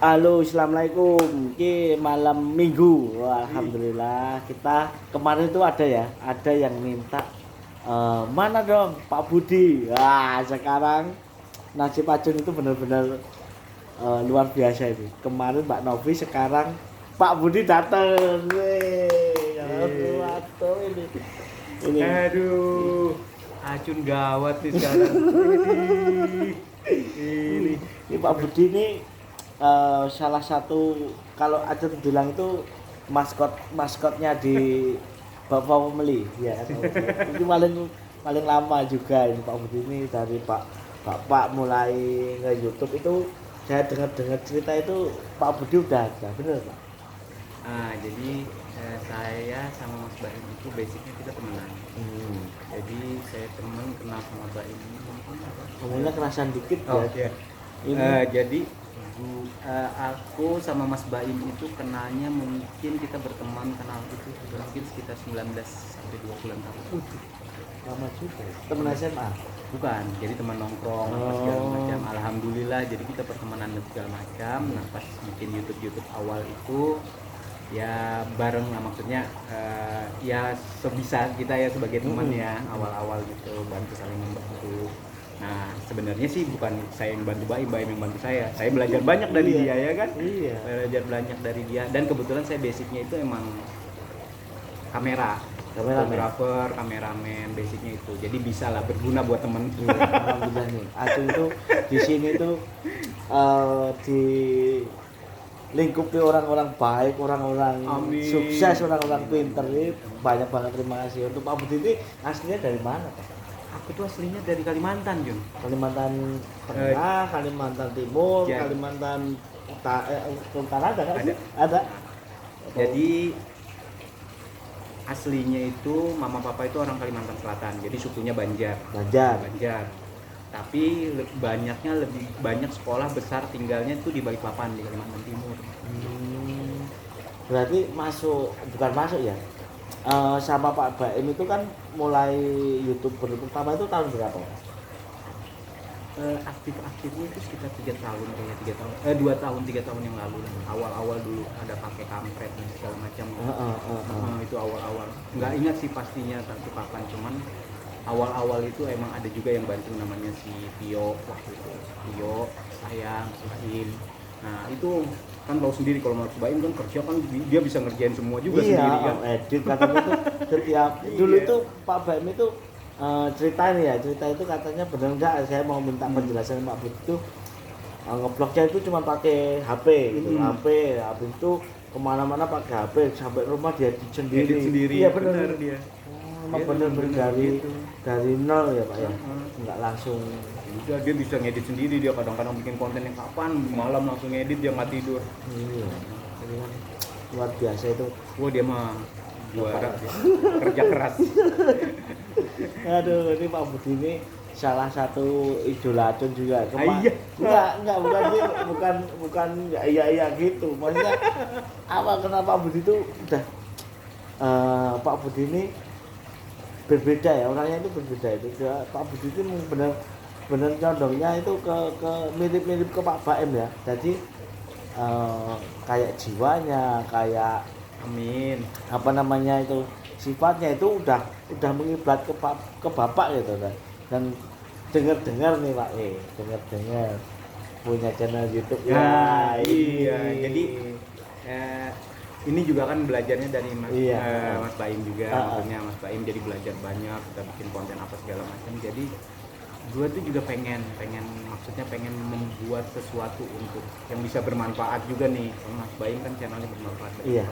Halo, assalamualaikum. Ini malam minggu. Wah, alhamdulillah. Kita kemarin itu ada yang minta mana dong Pak Budi. Wah, sekarang nasib Acun itu benar-benar luar biasa ini. Kemarin Pak Novi, sekarang Pak Budi datang. Wih, waduh, ini. Aduh, Acun gawat nih sekarang. Ini. Ini Pak Budi ini salah satu, kalau Acun bilang itu maskotnya di Bapak Pemeli ya. Ini paling paling lama juga ini Pak Budi ini, dari Bapak mulai nge YouTube itu saya dengar cerita itu Pak Budi udah ada, bener Pak? Jadi saya sama Mas Baim itu basicnya kita temenan. Jadi saya kenal sama Baim ini mungkin Ngomongnya kerasan dikit Oh ya. iya. Ini Jadi aku sama Mas Baim itu kenalnya mungkin kita berteman kenal itu mungkin sekitar 19 sampai 20 tahun. lama juga ya. Temen SMA. Bukan, jadi teman nongkrong apa segala macam. Alhamdulillah, jadi kita pertemanan dan segala macam. Nah, pas bikin YouTube awal itu ya bareng lah, maksudnya ya sebisa kita ya sebagai teman ya awal-awal gitu, bantu saling membantu. Nah, sebenarnya sih bukan saya yang bantu Baim yang bantu saya. Saya belajar banyak dari dia ya kan. Iya. Belajar banyak dari dia, dan kebetulan saya basicnya itu emang fotografer, kameramen, basicnya itu. Jadi bisa lah berguna buat temen. Alhamdulillah nih, Acung itu di sini tuh di lingkupi orang-orang baik, orang-orang Amin. sukses, orang-orang pinter ini banyak banget. Terima kasih. Untuk Pak Budi ini aslinya dari mana Pak? Aku tuh aslinya dari Kalimantan, Jun. Kalimantan Tengah, Kalimantan Timur, Ya. Kalimantan Utara ada nggak sih? Ada. Ada. Jadi aslinya itu mama papa itu orang Kalimantan Selatan, jadi sukunya Banjar. Banjar. Tapi lebih banyak sekolah besar tinggalnya itu di Balikpapan di Kalimantan Timur. Berarti bukan masuk ya? Sama Pak Baim itu kan mulai YouTube pertama itu tahun berapa Mas? Aktif-aktifnya itu sekitar 3 tahun kayaknya, 3 tahun yang lalu lah. Awal-awal dulu ada pakai kampret dan segala macam. Itu awal-awal. Nggak ingat sih pastinya tapi kapan, cuman awal-awal itu emang ada juga yang bantu, namanya si Tio waktu itu. Tio, saya, Mas Baim. Nah itu kan tahu sendiri kalau Mas Baim kan kerja kan dia bisa ngerjain semua juga sendiri kan. Edit katanya itu setiap dulu itu Pak Baim itu cerita itu katanya benar enggak, saya mau minta penjelasan Pak Budi itu ngeblognya itu cuma pakai HP gitu. HP itu kemana-mana pakai HP, sampai rumah dia edit sendiri. Iya benar dia. Emang Dia benar gitu. dari nol ya Pak ya, nggak langsung. Udah dia bisa ngedit sendiri, dia kadang-kadang bikin kontennya kapan malam langsung ngedit, dia nggak tidur. Iya, ini kan luar biasa itu. Wah dia mah juara dia. Kerja keras. Aduh, ini Pak Budi ini salah satu idola Acun juga. Iya. Enggak, bukan iya gitu. Maksudnya apa, kenapa Pak Budi itu udah Pak Budi ini berbeda ya, orangnya itu berbeda itu. Pak Budi itu benar condongnya itu ke mirip-mirip ke Pak Baim ya. Jadi kayak jiwanya, kayak Amin. apa namanya itu, sifatnya itu udah mengiblat ke bapak gitu kan. Dan dengar nih Pak, dengar punya channel YouTube Ya, ini. iya. Jadi ini juga kan belajarnya dari Mas Baim juga. Maksudnya Mas Baim jadi belajar banyak, kita bikin konten apa segala macam. Jadi gue tuh juga pengen membuat sesuatu untuk yang bisa bermanfaat juga nih. Mas Baim kan channelnya bermanfaat. Iya,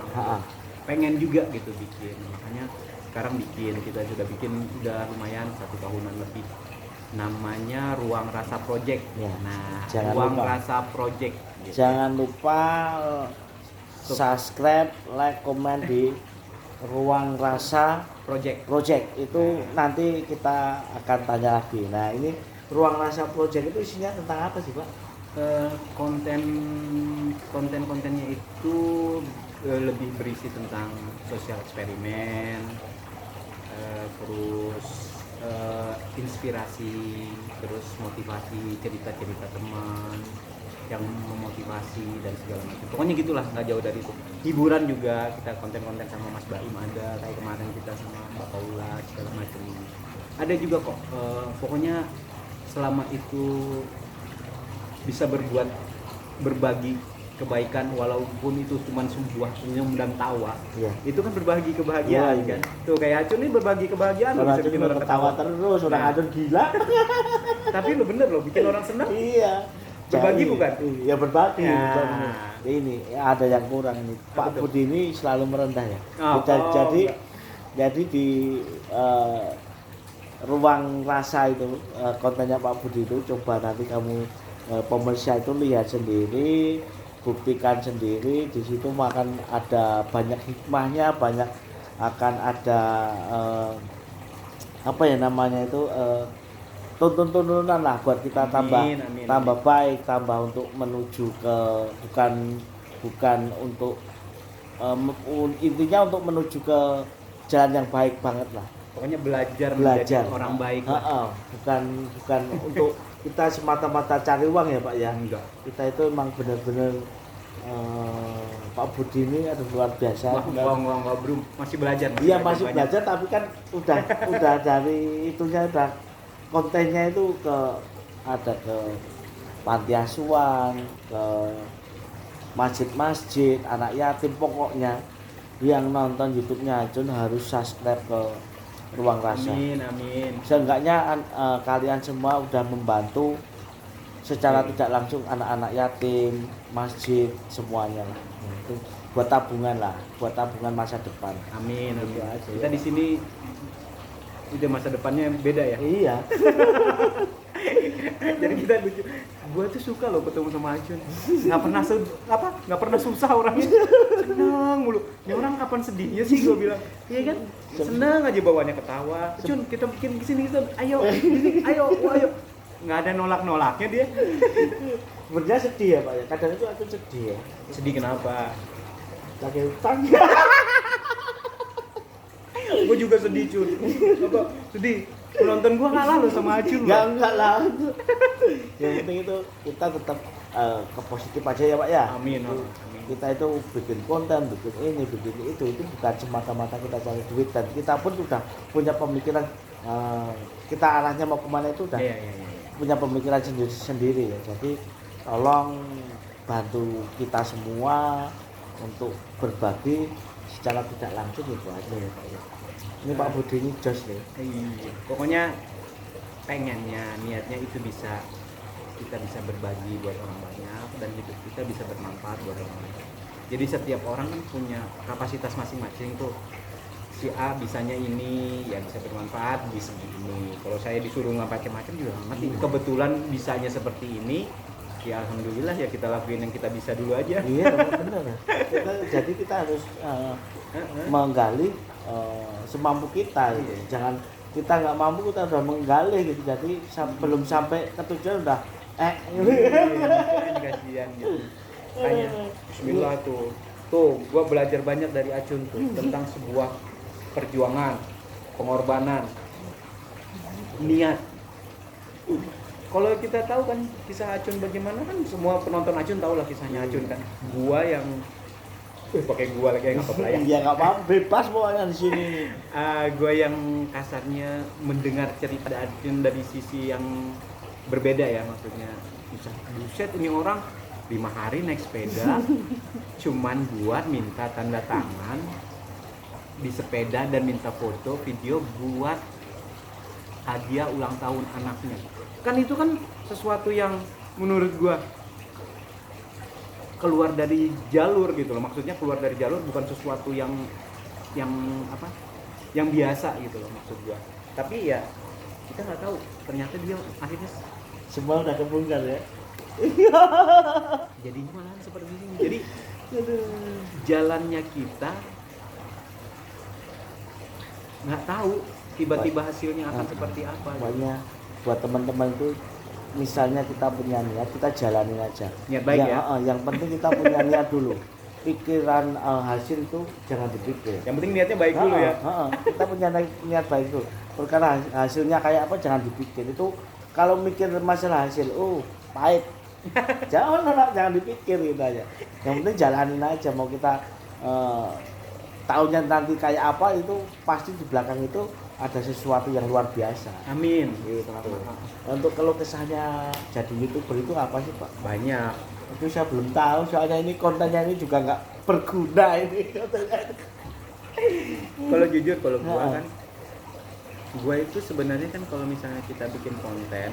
Pengen juga gitu bikin, makanya sekarang kita sudah bikin udah lumayan 1 tahunan lebih, namanya Ruang Rasa Project ya. Nah, Jangan lupa. Rasa Project gitu. Jangan lupa subscribe, like, komen di Ruang Rasa Project itu. Nanti kita akan tanya lagi. Nah, ini Ruang Rasa Project itu isinya tentang apa sih Pak? Kontennya itu lebih berisi tentang sosial eksperimen, terus inspirasi, terus motivasi, cerita-cerita teman, yang memotivasi dan segala macam. Pokoknya gitulah, nggak jauh dari itu. Hiburan juga, kita konten-konten sama Mas Baim ada, kayak kemarin kita sama Mbak Paula segala macam. Ada juga kok. Pokoknya selama itu bisa berbagi kebaikan, walaupun itu cuma sebuah senyum dan tawa, itu kan berbagi kebahagiaan kan. Tuh kayak Acun nih berbagi kebahagiaan, orang bisa bikin orang ketawa terus, orang Acun gila. Tapi lo bener loh, bikin orang senang. Iya. Berbagi bukan? Ya berbagi. Ya. Ini ada yang kurang ini. Pak Budi ini selalu merendah ya. Jadi di ruang rasa itu kontennya Pak Budi itu coba nanti kamu pemirsa itu lihat sendiri, buktikan sendiri. Di situ akan ada banyak hikmahnya, banyak akan ada apa ya namanya itu tuntun-tuntunan lah buat kita tambah baik, tambah untuk menuju ke bukan untuk intinya untuk menuju ke jalan yang baik banget lah. Pokoknya belajar menjadi orang baik. Bukan untuk kita semata-mata cari uang ya Pak ya. Enggak. Kita itu memang benar-benar Pak Budi ini ada luar biasa. Enggak bro, masih belajar. Iya masih belajar, tapi kan udah dari itunya udah kontennya itu ada ke panti asuhan, ke masjid-masjid, anak yatim, pokoknya yang nonton YouTube-nya Acun harus subscribe ke Ruang Rasa. Amin. Seenggaknya kalian semua udah membantu secara tidak langsung anak-anak yatim, masjid, semuanya lah. Itu buat tabungan masa depan. Amin. Kita di sini udah masa depannya beda ya. Iya. Jadi kita lucu. Gua tuh suka loh ketemu sama Acun. Nggak pernah susah orangnya. Senang mulu. Ini orang kapan sedihnya sih gua bilang. Iya kan? Senang aja bawaannya ketawa. Acun, kita bikin kesini kita. Ayo. Nggak ada nolak-nolaknya dia. Sebenarnya sedih ya Pak ya. Kadang itu Acun sedih ya. Sedih kenapa? Lagi utang. Gue juga sedih Cun. Apa? Sedih. Penonton gue kalah loh sama Acun. Enggak lah. Yang penting itu kita tetap ke positif aja ya Pak ya. Amin. Kita itu bikin konten, bikin ini, bikin itu bukan semata-mata kita cari duit, dan kita pun sudah punya pemikiran kita arahnya mau kemana itu udah punya pemikiran sendiri ya. Jadi tolong bantu kita semua untuk berbagi secara tidak langsung itu aja ya Pak ya. Ini Pak Budi ini jos nih. Pokoknya pengennya, niatnya itu kita bisa berbagi buat orang banyak dan hidup kita bisa bermanfaat buat orang banyak. Jadi setiap orang kan punya kapasitas masing-masing tuh. Si A bisanya ini, ya bisa bermanfaat di segi ini. Kalau saya disuruh macam-macam juga ngerti. Kebetulan bisanya seperti ini, ya alhamdulillah ya kita lakuin yang kita bisa dulu aja. Iya benar. Jadi kita harus menggali semampu kita gitu. Jangan kita nggak mampu kita udah menggali gitu. Jadi belum sampai ke tujuan udah kasihan gitu. Tanya bismillah tuh gua belajar banyak dari Acun tuh tentang sebuah perjuangan, pengorbanan, niat. Kalau kita tahu kan kisah Acun bagaimana, kan semua penonton Acun tahu lah kisahnya Acun kan. Gua yang pakai gua lagi nggak apa-apa ya. Iya nggak apa-apa, bebas pokoknya di sini. Gua yang kasarnya mendengar cerita Acun dari sisi yang berbeda ya, maksudnya buset ini orang 5 hari naik sepeda cuman buat minta tanda tangan di sepeda dan minta foto video buat hadiah ulang tahun anaknya. Kan itu kan sesuatu yang menurut gua keluar dari jalur gitu loh. Maksudnya keluar dari jalur, bukan sesuatu yang apa? Yang biasa gitu loh maksud gua. Tapi ya kita nggak tahu, ternyata dia akhirnya semua udah kebongkar ya. Jadi malah seperti ini. Jadi jalannya kita nggak tahu tiba-tiba hasilnya akan seperti apa. Pokoknya buat teman-teman itu, misalnya kita punya niat, kita jalanin aja. Niat baik ya. Yang penting kita punya niat dulu. Pikiran hasil itu jangan dipikir. Yang penting niatnya baik dulu ya. Kita punya niat baik dulu. Perkara hasilnya kayak apa jangan dipikir. Itu kalau mikir masalah hasil, pahit, jangan dipikir gitu aja. Yang penting jalanin aja, mau kita tahunnya nanti kayak apa itu pasti di belakang itu ada sesuatu yang luar biasa. Amin. Gitu. Untuk kalau kesahnya jadi YouTuber itu apa sih Pak? Banyak. Itu saya belum tahu, soalnya ini kontennya ini juga nggak berguna ini. Kalau jujur kalau gua itu sebenarnya kan kalau misalnya kita bikin konten,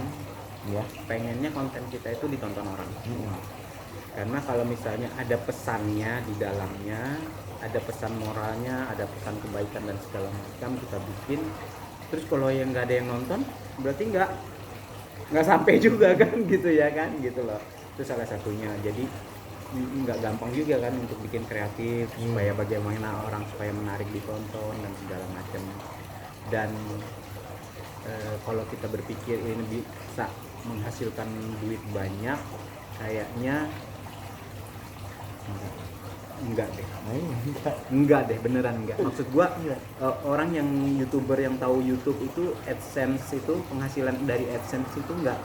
ya, pengennya konten kita itu ditonton orang. Karena kalau misalnya ada pesannya di dalamnya, ada pesan moralnya, ada pesan kebaikan dan segala macam kita bikin, terus kalau yang nggak ada yang nonton berarti nggak sampai juga kan gitu ya kan gitu loh. Itu salah satunya. Jadi nggak gampang juga kan untuk bikin kreatif supaya bagaimana orang supaya menarik ditonton dan segala macam. Dan kalau kita berpikir ini bisa menghasilkan duit banyak, kayaknya enggak deh, beneran enggak. Maksud gua orang yang YouTuber yang tahu YouTube itu AdSense itu penghasilan dari AdSense itu enggak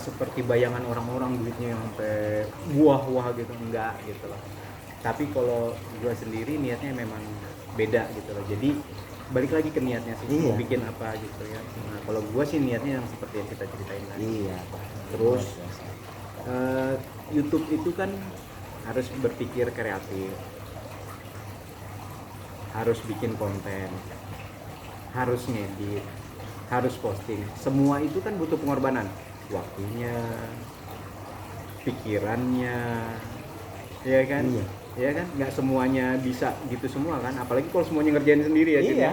seperti bayangan orang-orang duitnya yang sampai wah gitu, enggak gitu loh. Tapi kalau gua sendiri niatnya memang beda gitu loh. Jadi balik lagi ke niatnya sih, mau bikin apa gitu ya. Nah, kalau gua sih niatnya yang seperti yang kita ceritain tadi. Iya. Terus YouTube itu kan harus berpikir kreatif, harus bikin konten, harus ngedit, harus posting. Semua itu kan butuh pengorbanan, waktunya, pikirannya, ya kan? Ya kan? Nggak semuanya bisa gitu semua kan? Apalagi kalau semuanya ngerjain sendiri ya. Iya.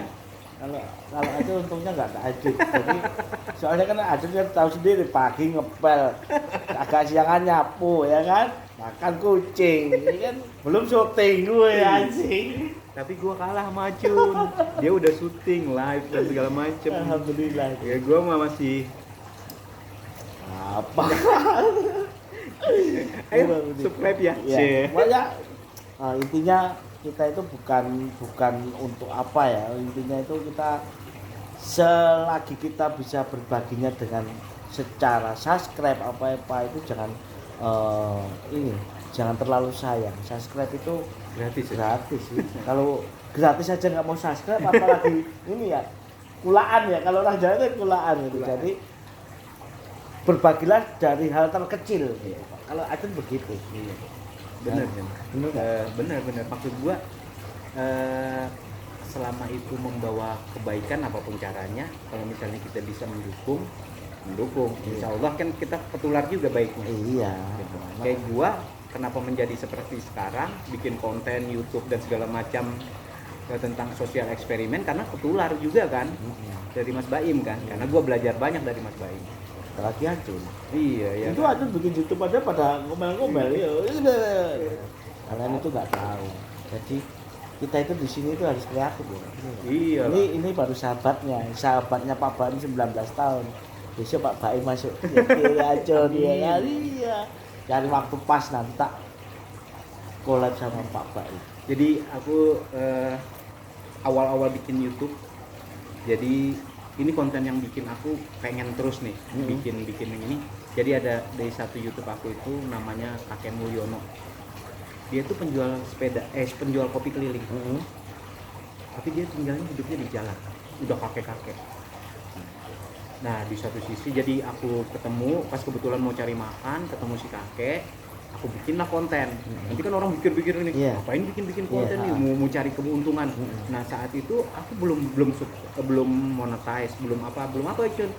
Kalau aja untungnya nggak tahajud. Jadi soalnya kan Ajun kan tahu sendiri, pagi ngepel, agak siangan nyapu ya kan, makan kucing, ini kan belum syuting gue anjing. Tapi gue kalah sama Ajun, dia udah syuting live dan segala macem. Alhamdulillah. Ya gue mah masih apa? Ayo subscribe ya. Pokoknya intinya kita itu bukan untuk apa ya, intinya itu kita selagi kita bisa berbaginya dengan secara subscribe apa itu jangan jangan terlalu sayang. Subscribe itu gratis sih. Kalau gratis aja nggak mau subscribe apalagi ini ya kulaan ya, kalau orang Jawa itu kulaan gitu. Jadi berbagilah dari hal terkecil. Kalau Ajun begitu. Benar maksud gua selama itu membawa kebaikan apapun caranya, kalau misalnya kita bisa mendukung insya Allah kan kita ketular juga baiknya. Gitu. Kayak gua kenapa menjadi seperti sekarang, bikin konten YouTube dan segala macam tentang sosial eksperimen, karena ketular juga kan dari Mas Baim kan, karena gua belajar banyak dari Mas Baim. Lagi Ajun. Iya ya. Itu kan? Ajun bikin YouTube aja pada ngomel-ngomel ya. Kalian itu nggak tahu. Jadi kita itu di sini itu harus kreatif ya. Iya. Ini baru sahabatnya Pak Baim 19 tahun. Besok Pak Baim masuk ya Ajun ya kan. Iya. Cari waktu pas nanti tak collab sama Pak Baim. Jadi aku awal-awal bikin YouTube. Jadi ini konten yang bikin aku pengen terus nih bikin yang ini. Jadi ada dari satu YouTube aku itu namanya Kakek Mulyono. Dia tuh penjual penjual kopi keliling. Tapi dia tinggalnya hidupnya di jalan. Udah kakek-kakek. Nah, di satu sisi jadi aku ketemu pas kebetulan mau cari makan, ketemu si kakek, aku bikinlah konten. Nanti kan orang pikir-pikir ini, ngapain bikin konten nih, mau cari keuntungan. Nah, saat itu aku belum monetize, belum apa Cun.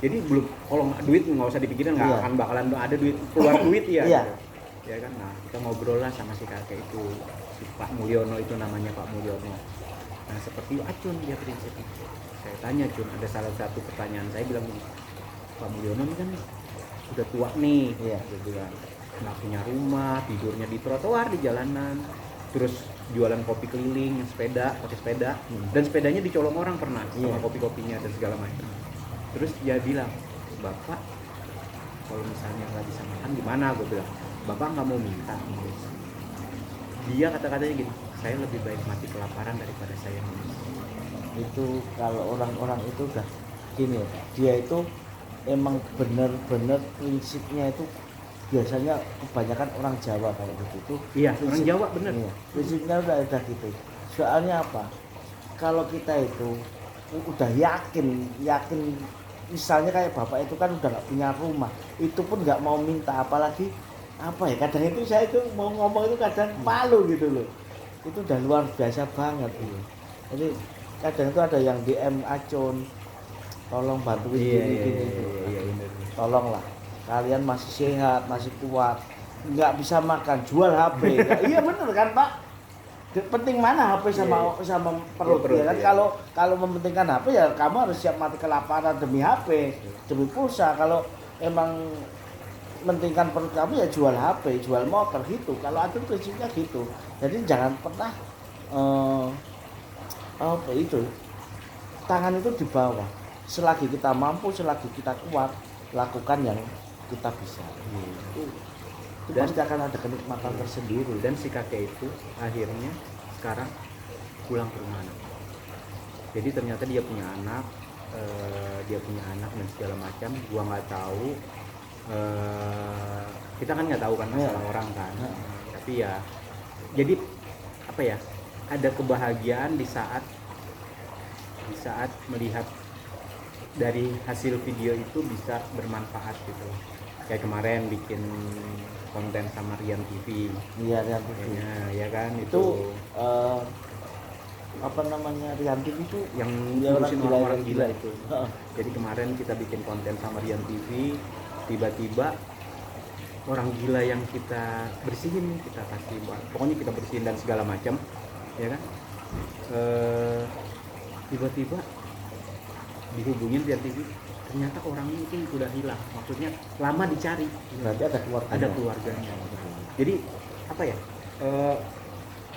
Jadi belum, kalau duit nggak usah dipikirin, nggak akan bakalan ada duit, keluar duit ya. Gitu. Ya kan, nah kita ngobrol lah sama si kakek itu, si Pak Mulyono itu namanya Pak Mulyono. Nah seperti Acun dia prinsipnya. Saya tanya Cun, ada salah satu pertanyaan saya bilang gini, Pak Mulyono ini kan sudah tua nih, gitu kan, nggak punya rumah, tidurnya di trotoar di jalanan, terus jualan kopi keliling, pakai sepeda, dan sepedanya dicolong orang pernah sama kopi-kopinya dan segala macam. Terus dia bilang, Bapak kalau misalnya nggak bisa makan gimana? Gue bilang, Bapak nggak mau minta. Dia kata-katanya gini, saya lebih baik mati kelaparan daripada saya minta. Itu kalau orang-orang itu udah gini ya, dia itu emang benar-benar prinsipnya itu biasanya kebanyakan orang Jawa kayak gitu tuh. Iya, orang Jawa bener. Iya, prinsipnya udah gitu. Soalnya apa? Kalau kita itu udah yakin misalnya kayak bapak itu kan udah nggak punya rumah, itu pun nggak mau minta, apalagi apa ya, kadang itu saya itu mau ngomong itu kadang malu gitu loh, itu udah luar biasa banget gitu. Jadi kadang itu ada yang DM Acun, tolong bantuin gini, tolonglah, kalian masih sehat, masih kuat, nggak bisa makan, jual HP. Iya bener kan Pak, penting mana HP sama perut, ya kan. Kalau mementingkan HP ya kamu harus siap mati kelaparan demi HP, demi pulsa. Kalau emang mementingkan perut kamu ya jual HP, jual motor gitu. Kalau aku prinsipnya gitu. Jadi jangan pernah apa itu, tangan itu di bawah. Selagi kita mampu, selagi kita kuat, lakukan yang kita bisa. Itu pasti akan ada kenikmatan tersendiri. Dan si kakek itu akhirnya sekarang pulang ke rumah anak. Jadi ternyata dia punya anak, dan segala macam. Gua nggak tahu, kita kan nggak tahu kan masalah orang kan. Tapi ya, jadi apa ya? Ada kebahagiaan di saat melihat dari hasil video itu bisa bermanfaat gitu. Kayak kemarin bikin konten sama Rian TV. Iya, Rian TV. Ya kan itu apa namanya, Rian TV itu yang ngurusin orang gila itu. Jadi kemarin kita bikin konten sama Rian TV, tiba-tiba orang gila yang kita bersihin, kita kasih, pokoknya kita bersihin dan segala macam, ya kan? Tiba-tiba dihubungin Rian TV, ternyata orang itu udah hilang, maksudnya lama dicari. Berarti ada keluarganya. Jadi apa ya,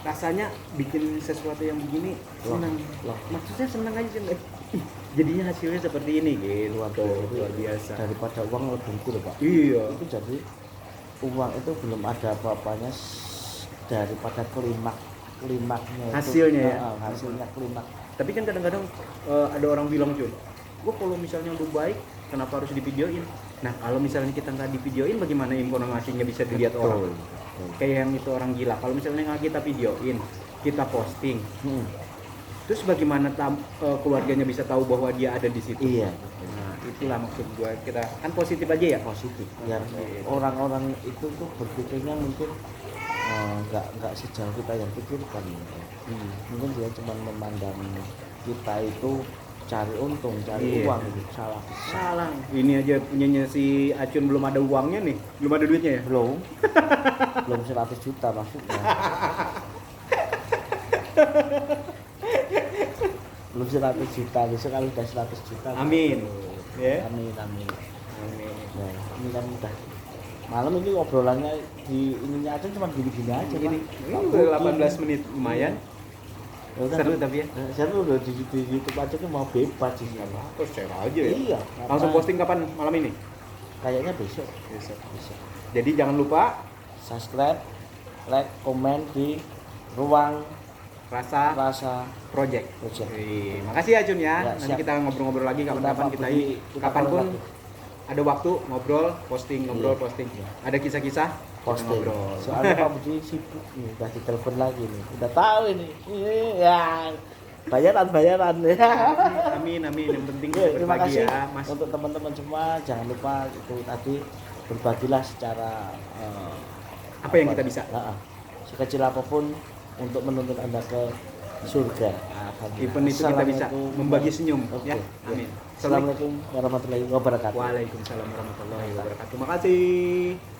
rasanya bikin sesuatu yang begini senang. Maksudnya senang aja sih. Jadinya hasilnya seperti ini gitu. Luar biasa. Daripada uang lebih loh Pak. Iya. Itu jadi uang itu belum ada apa-apanya daripada klimaknya hasilnya itu, ya. Hasilnya klimak. Tapi kan kadang-kadang ada orang bilang cuy, gua kalau misalnya udah baik kenapa harus divideoin? Nah kalau misalnya kita nggak divideoin, bagaimana informasinya bisa dilihat orang? Kayak yang itu orang gila, kalau misalnya nggak kita videoin, kita posting, terus bagaimana keluarganya bisa tahu bahwa dia ada di situ? Iya. Nah itulah maksud gua, kita kan positif aja ya. Positif. Ya, orang-orang itu tuh berpikirnya mungkin nggak sejauh kita yang pikirkan. Mungkin dia cuma memandang kita itu cari untung, cari uang gitu. Salah. Ini aja punyanya si Acun belum ada uangnya nih, belum ada duitnya ya? Belum 100 juta maksudnya. Belum 100 juta, besok kalau udah 100 juta. Amin. Ya. Amin. Nah, ini kan udah malam ini obrolannya di ininya aja cuma gini-gini aja. Ini 18 menit lumayan. Seru tapi ya. Seru udah di YouTube aja tuh mau bebas sih. Terus share aja ya. Iya. Langsung posting kapan malam ini? Kayaknya besok. Jadi jangan lupa subscribe, like, komen di Ruang Rasa Project. Makasih ya Jun ya. Nanti siap. kita ngobrol-ngobrol lagi kapan-kapan kita ini. Kapanpun ada waktu ngobrol, posting. Ada kisah-kisah posting. Ngobrol. Soalnya Pak Budi sibuk nih, udah ditelepon lagi nih. Udah tahu ini. Ya. Bayaran. Amin. Yang penting Terima berbagi kasih ya, Mas. untuk teman-teman semua. Jangan lupa itu tadi berbagilah secara apa yang kita bisa. Sekecil apapun untuk menuntun Anda ke surga. Even itu kita bisa membagi senyum. Okay. Ya. Amin. Assalamualaikum warahmatullahi wabarakatuh. Waalaikumsalam warahmatullahi wabarakatuh. Terima kasih.